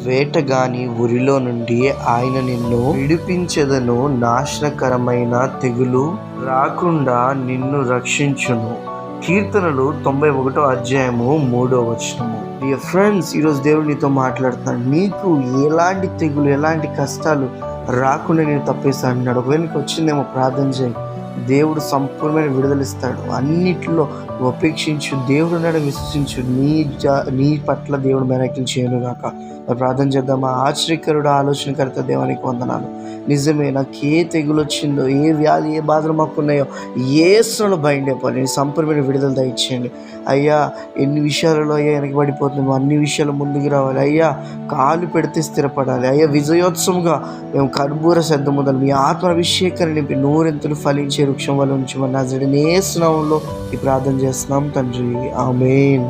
వేటగాని ఉరిలో నుండి ఆయన నిన్ను విడిపించెదను, నాశనకరమైన తెగులు రాకుండా నిన్ను రక్షించును. కీర్తనలు 91:3. డియర్ ఫ్రెండ్స్, ఈరోజు దేవుడు నీతో మాట్లాడుతున్నాడు. నీకు ఎలాంటి తెగులు, ఎలాంటి కష్టాలు రాకుండా నేను తప్పేస్తాను అన్నాడు. ఒకవేళ నీకు వచ్చిందేమో ప్రార్థన చేయి, దేవుడు సంపూర్ణమైన విడుదలిస్తాడు. అన్నిటిలో ఉపేక్షించు, దేవుడు నాడు విశ్వసించు, నీ పట్ల దేవుడు మెరాకిల్ చేయను గాక. ప్రార్థన చేద్దామా? ఆశ్చర్యకరుడు, ఆలోచనకర్త దేవానికి వందనాలు. నిజమే, నాకు ఏ తెగులు వచ్చిందో, ఏ వ్యాధి, ఏ బాధలు మాకున్నాయో యేసులో బయటపడి సంపూర్ణమైన విడుదల దయచేయండి అయ్యా. ఎన్ని విషయాలలో అయ్యా వెనకబడిపోతున్నాము, అన్ని విషయాలు ముందుకు రావాలి అయ్యా. కాలు పెడితే స్థిరపడాలి అయ్యా. విజయోత్సవంగా మేము కర్బూర శబ్దం మొదలు మీ ఆత్మ అభిషేకాన్ని నింపి నూరెంతలు ఫలించే వృక్షం వల్ల ఉంచమని నజరేయుని యేసు నామములో ఈ ప్రార్థన చేస్తున్నాం తండ్రి, ఆమేన్.